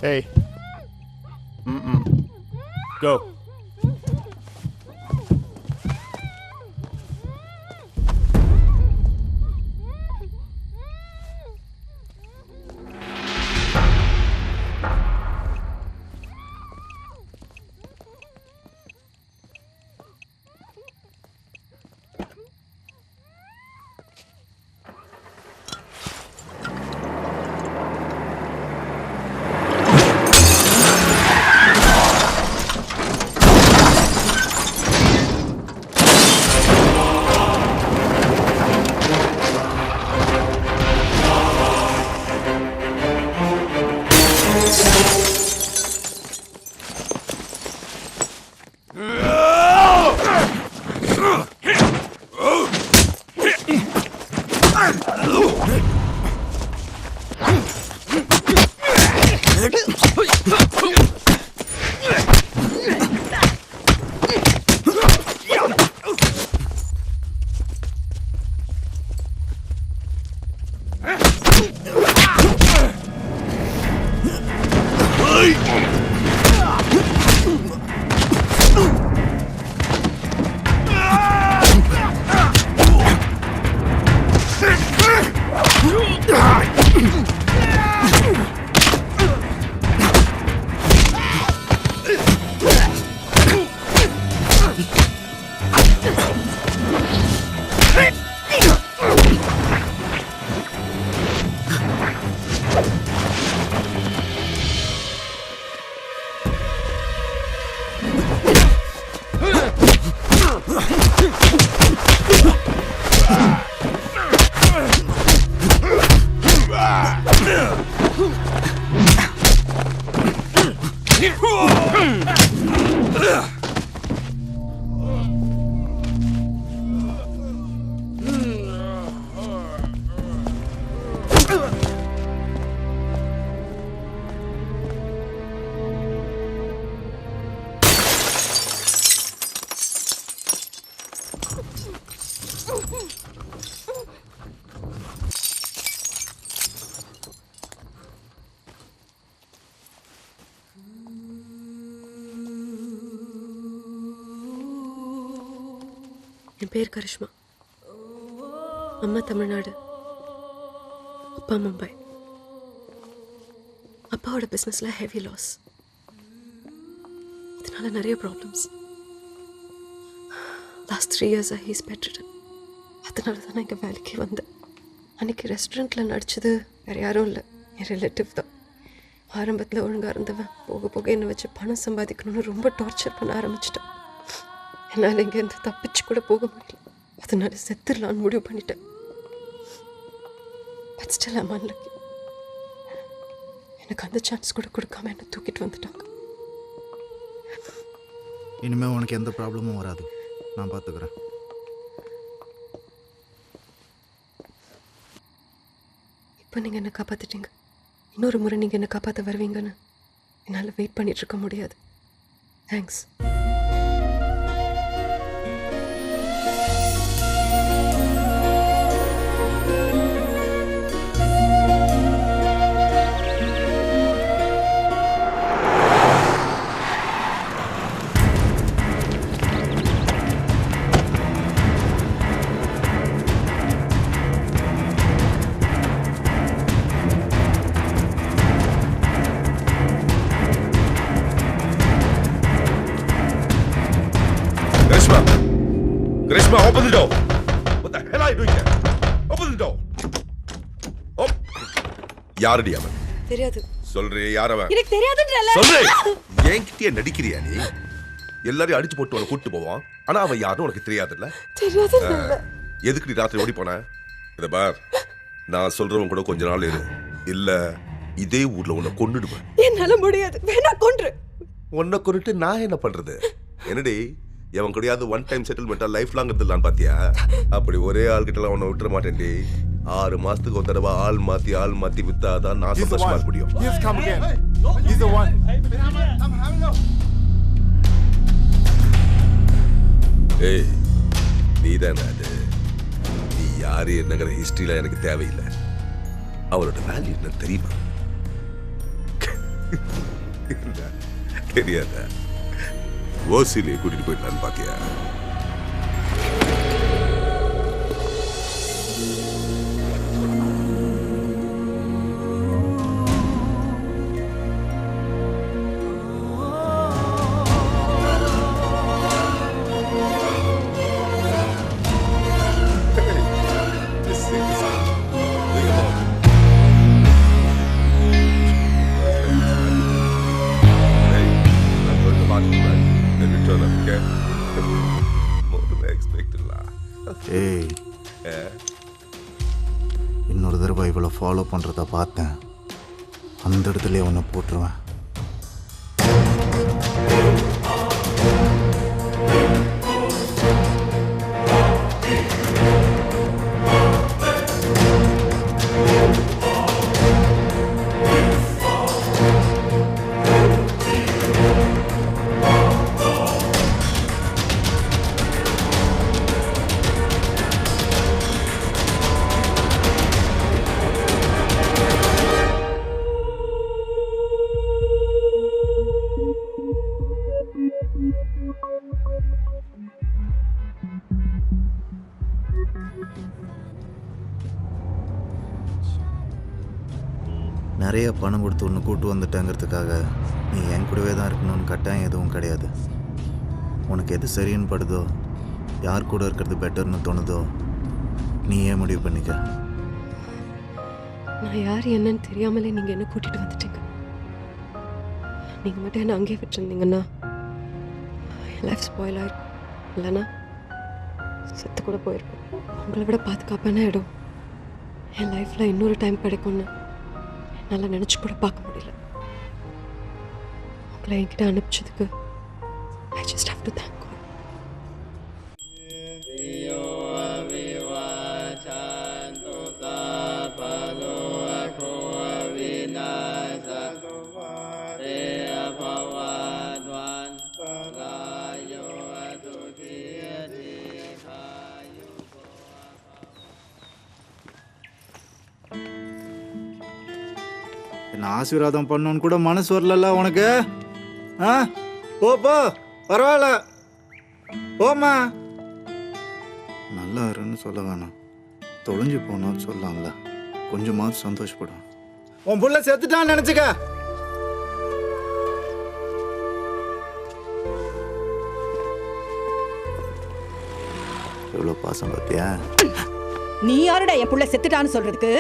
Hey. Go. என் பேர் கரிஷ்மா. அம்மா தமிழ்நாடு, அப்பா மும்பை. அப்பாவோட பிஸ்னஸில் ஹெவி லாஸ், இதனால நிறைய ப்ராப்ளம்ஸ். லாஸ்ட் 3 இயர்ஸாக ஹீஸ் பெட்ரிடன். அதனால தான் நான் இங்கே வேலைக்கு வந்தேன். அன்றைக்கி ரெஸ்டாரண்ட்டில் நடித்தது வேறு யாரும் இல்லை, என் ரிலேட்டிவ் தான். ஆரம்பத்தில் ஒழுங்காக இருந்தவன் போக போக என்னை வச்சு பணம் சம்பாதிக்கணும்னு ரொம்ப டார்ச்சர் பண்ண ஆரம்பிச்சிட்டேன். என்னால் இங்கேருந்து தப்பிச்சு கூட போக முடியல. அதனால செத்துடலான்னு முடிவு பண்ணிட்டேன். But still I'm unlucky. எனக்கு அந்த சான்ஸ் கூட கொடுக்காம என்னை தூக்கிட்டு வந்துட்டாங்க. இனிமேல் உனக்கு எந்த ப்ராப்ளமும் வராது, நான் பார்த்துக்கிறேன். இப்போ நீங்கள் என்னை காப்பாற்றிட்டீங்க. இன்னொரு முறை நீங்கள் என்னை காப்பாற்ற வருவீங்கன்னு என்னால் வெயிட் பண்ணிட்டு இருக்க முடியாது. Thanks. Grishma, open the door. What the hell are you doing there? Open the door. Oh. யாரடி அவன்? தெரியாது. சொல்றே யார் அவன்? எனக்கு தெரியாதுன்றல. சொல்றே. ஏன்கிட்டயே நடிக்கிறியா நீ? எல்லாரையும் அடிச்சு போட்டு அவனை கூட்டி போவான். ஆனா அவன் யாருன்னு உனக்கு தெரியாதுல்ல? தெரியாதுன்றல. எதுக்கு ராத்திரி ஓடி போன? இத பார். நான் சொல்றவன் கூட கொஞ்ச நாள் இரு. இல்ல இதே ஊர்ல உன்னை கொன்னுடுவேன். என்னால முடியாது. வேணா கொன்று. உன்னை கொன்னுட்டு நான் என்ன பண்றது? என்னடி? எவன் கூடயாவது ஒன் டைம் செட்டில்மெண்டா லைஃப் லாங் இருந்துடலான்னு பாத்தியா? அப்படி ஒரே ஆள் கிட்ட அவனை விட்டுற மாட்டேன்டி. 6 மாசத்துக்கு ஒரு தடவை ஆள் மாத்தி வித்தாதான் நான் சந்தோஷமா இருக்க முடியும். ஏய், நீதானே அது? நீ யாரு என்னங்கிற ஹிஸ்டரியில எனக்கு தேவையில்லை. அவரோட வேல்யூ என்ன தெரியுமா? தெரியாத ஓசிலே கூட்டிட்டு போயிடலான்னு பாத்தியா? ஏய், இன்னொரு தடவை இவ்வளோ ஃபாலோ பண்ணுறத பார்த்தேன், அந்த இடத்துல உன்னை போட்டுருவேன். நிறைய பணம் கொடுத்து ஒன்று கூட்டு வந்துட்டேங்கிறதுக்காக நீ என் கூடவே தான் இருக்கணும்னு கட்டாயம் எதுவும் கிடையாது. உனக்கு எது சரின்னு படுதோ, யார் கூட இருக்கிறது பெட்டர்னு தோணுதோ, நீ ஏன் முடிவு பண்ணிக்க. நான் யார் என்னன்னு தெரியாமலே நீங்கள் என்ன கூட்டிகிட்டு வந்துட்டீங்க. நீங்கள் மட்டும் என்ன அங்கேயே விட்டுருந்தீங்கன்னா என் லைஃப் ஸ்பாயில் ஆயிருக்கும். இல்லைன்னா செத்து கூட போயிருக்கும். உங்களை விட பாதுகாப்பான இடம் என் லைஃப்பில் இன்னொரு டைம் கிடைக்கும்னு என்னால் நினச்சி கூட பார்க்க முடியல. உங்களை என்கிட்ட அனுப்பிச்சதுக்கு I just have to thank God. என்ன ஆசீர்வாதம் பண்ணணும்னு கூட மனசு வரல உனக்கு? ஆ, போ பரவாயில்ல, போமா. நல்லா இருன்னு சொல்ல வேணாம், தொலைஞ்சு போனான்னு சொல்லலாம்ல. கொஞ்சமாவது சந்தோஷப்படும். உன் புள்ள செத்துட்டான்னு நினைச்சுக்க. எவ்வளவு பாசம் பார்த்தியா? நீ யாருடா என் புள்ள செத்துட்டான்னு சொல்றதுக்கு?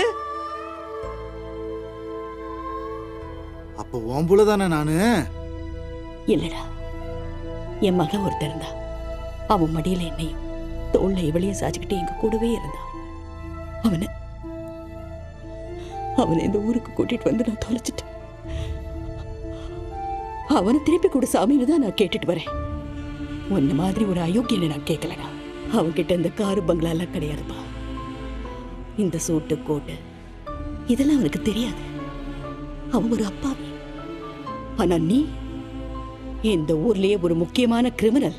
அப்போ உன் புள்ள தானே நானு? இல்லடா, என் மகன் ஒருத்தர் இருந்தா. அவன் மடியில என்னையும் தோல்ல இவளையும் சாச்சுக்கிட்டு எங்க கூடவே இருந்தான். அவனை இந்த ஊருக்கு கூட்டிட்டு வந்து நான் தொலைச்சிட்டேன். அவனை திருப்பி கூட சாமின்னு தான் நான் கேட்டுட்டு வரேன். உன்ன மாதிரி ஒரு அயோக்கியனை நான் கேட்கலடா. அவன்கிட்ட இந்த காரு பங்களா எல்லாம் கிடையாதுப்பா. இந்த சூட்டு கோட்டு இதெல்லாம் அவனுக்கு தெரியாது. அவன் ஒரு அப்பாவி. ஆனா நீ இந்த ஊர்லயே ஒரு முக்கியமான கிரிமினல்.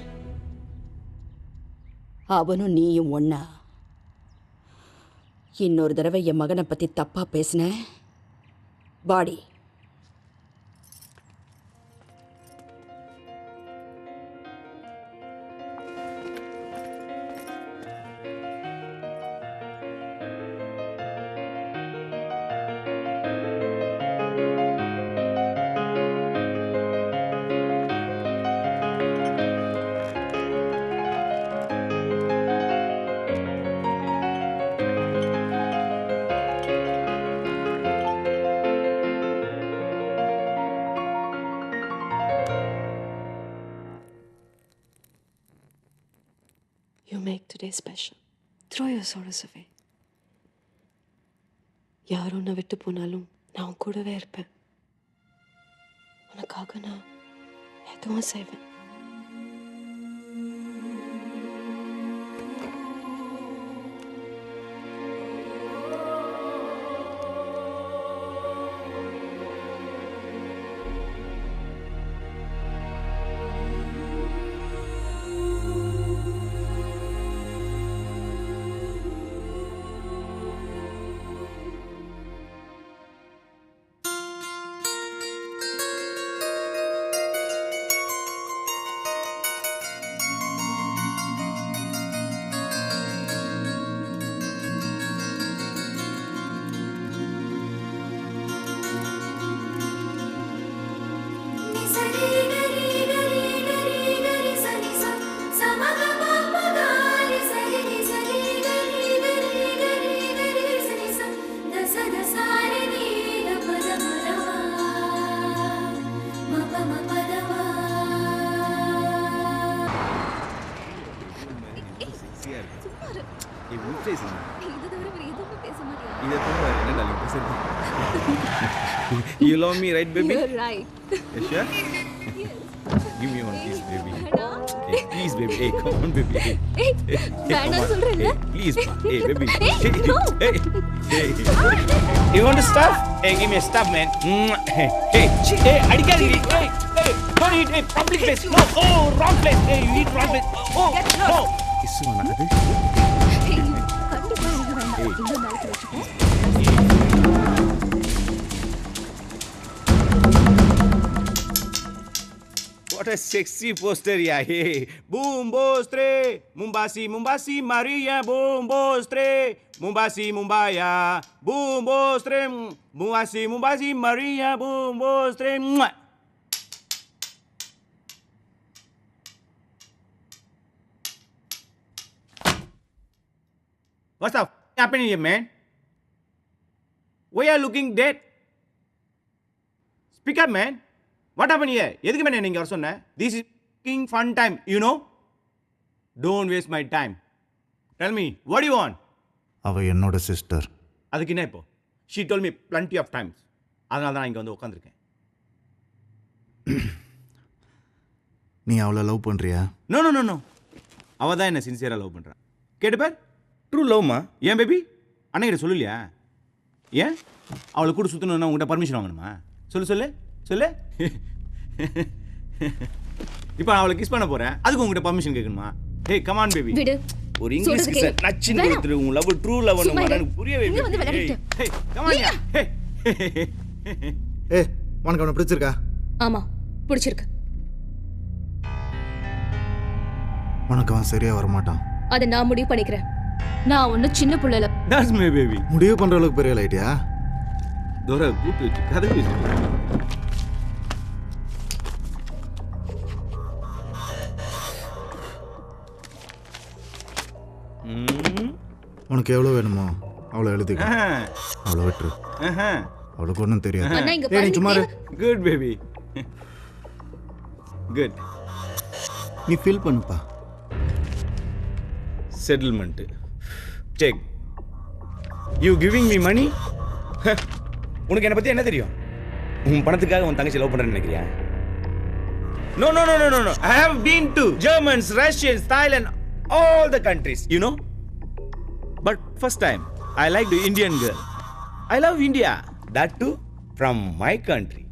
அவனும் நீயும் ஒன்னா. இன்னொரு தடவை என் மகனை பத்தி தப்பா பேசின பாடி. You make today special. Throw your sorrows away. யாரும் உன்னை விட்டு போனாலும் நான் உன் கூடவே இருப்பேன். உனக்காக நான் எதுவும் செய்வேன். பேசுங்க. இது தவிர வேற எதுவுமே பேச மாட்டியா? இதை தவிர வேற என்ன darling பேசுறது? You love me, right, baby? You're right. You sure? Give me one kiss, baby. வேணாம். Hey, please, baby. Hey, come on, baby. Hey, ஏய், come வேணாம்னு on. சொல்றேன்ல? Hey, please, ma. Hey, baby. Hey, Hey, no. hey, hey. You want to stop? Hey, give me a stop, man. Hey, hey, hey, அடிக்காதீங்க. Hey, hey, don't eat. Hey, public place. No, oh, wrong place. Hey, you eat wrong place. Oh, no. Kiss பண்ணாது. ஏய், கண்டிப்பா எனக்கு வேண்டாம். இன்னொரு நாளைக்கு வச்சுக்கோ. What a sexy poster, yeah. Hey, boom, boss, three. Mumbasi, Mumbasi, Maria, boom, boss, three. Mumbasi, Mumbaya, boom, boss, three. Mumbasi, Mumbasi, Maria, boom, boss, three. Mwah. What's up happening here, man? Why are you looking dead? Speak up, man. What happened here? எதுக்கு மேலே நீங்கள் வர சொன்ன? This is fucking fun time, you know? Don't waste my time. Tell me, what do you want? அவள் என்னோட sister. அதுக்கு என்ன இப்போ? She told me plenty of times. அதனால தான் நான் இங்கே வந்து உட்காந்துருக்கேன். நீ அவளை லவ் பண்ணுறியா? No no no no. அவள் தான் என்ன சின்சியராக லவ் பண்ணுறான். கேட்டுப்பார், ட்ரூ லவ்மா. ஏன் பேபி? அன்னைக்கிட்ட சொல்லலையா? ஏன் அவளை கூட சுற்றணுன்னா உங்கள்கிட்ட பர்மிஷன் வாங்கணுமா? சொல்லு சொல்லு சொல்லு. இப்போ நான் அவளை கிஸ் பண்ண போகிறேன், அதுக்கு உங்கள்கிட்ட பர்மிஷன் கேட்கணுமா? ஹே கமான் பேபி. விடு. ஒரு இங்கிலீஷ் கிஸ் நச்சின்னு கொடுத்துரு. உன் லவ் ட்ரூ லவ் எனக்கு புரியவே இங்க வந்து விளையாடிட்டு. ஹே கமான் யா. ஹே ஏ உனக்கு அவனை பிடிச்சிருக்கா? ஆமா, பிடிச்சிருக்கு. உனக்கு அவன் சரியா வரமாட்டான். அதை நான் முடிவு பண்ணிக்கிறேன். நான் ஒன்னும் சின்ன புள்ளல. That's my baby. முடிவு பண்ற அளவுக்கு பெரிய லைட்டியா? தோரா கூப்பிட்டு வச்சு கதை பேசுறேன். உனக்கு எவ்வளோ வேணுமோ அவ்வளோ எழுதிக்க. அவ்வளோ விட்டுரு. அவளுக்கு ஒன்றும் தெரியாது. அண்ணா இங்க ஏய், நீ சும்மா இரு. Good baby. குட். நீ ஃபீல் பண்ணுப்பா. Settlement cheque. You giving me money? உனக்கு என்னை பற்றி என்ன தெரியும்? உன் பணத்துக்காக உன் தங்கச்சி லவ் பண்ணுறேன்னு நினைக்கிறியா? No no no no no. I have been to Germans, Russians, Thailand, all the countries, you know? But first time, I like the Indian girl. I love India. That too from my country.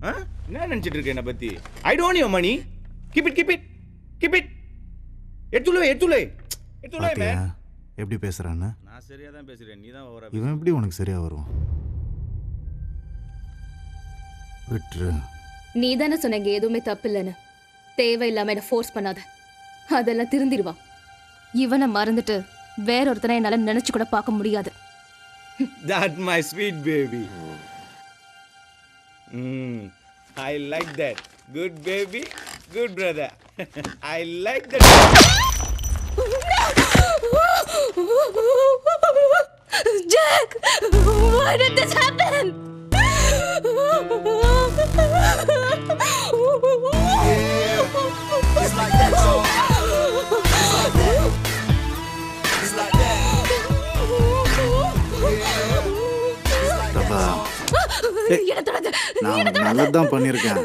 Huh? என்ன நினைச்சிட்டு இருக்க என்னை பற்றி? I don't want your money. Keep it, keep it, keep it. எடுத்துலே பாத்தியா man. எப்படி பேசுறான்னு? நான் சரியா தான் பேசுறேன், நீ தான் ஓவரா. இவன் எப்படி உனக்கு சரியா வரும்? விட்டுரு. நீ தானே சொன்னீங்க எதுவுமே தப்பு இல்லைன்னு. தேவையில்லாம என்ன ஃபோர்ஸ் பண்ணாத. அதெல்லாம் திருந்திடுவான். இவனை மறந்துட்டு வேற ஒருத்தனை என்னால நினைச்சு கூட பார்க்க முடியாது. That my sweet baby. I like that. Good baby, good brother. I like that. Jack, why did this happen? It's like that, y'all. It's like that. It's like that. Prabha, நான் உனக்கு நல்லதுதான் பண்ணியிருக்கேன்.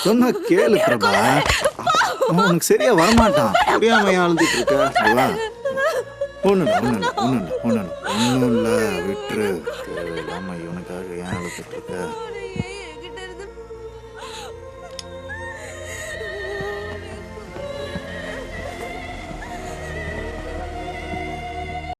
சொன்ன கேளு பிரபா. அவன் உனக்கு சரியா வரமாட்டான். புரியாம ஆழ்ந்துட்டு இருக்க. ஒன்றும் இல்லை விட்டுரு. இவனுக்காக ஏன் அழுத்துட்டு இருக்க?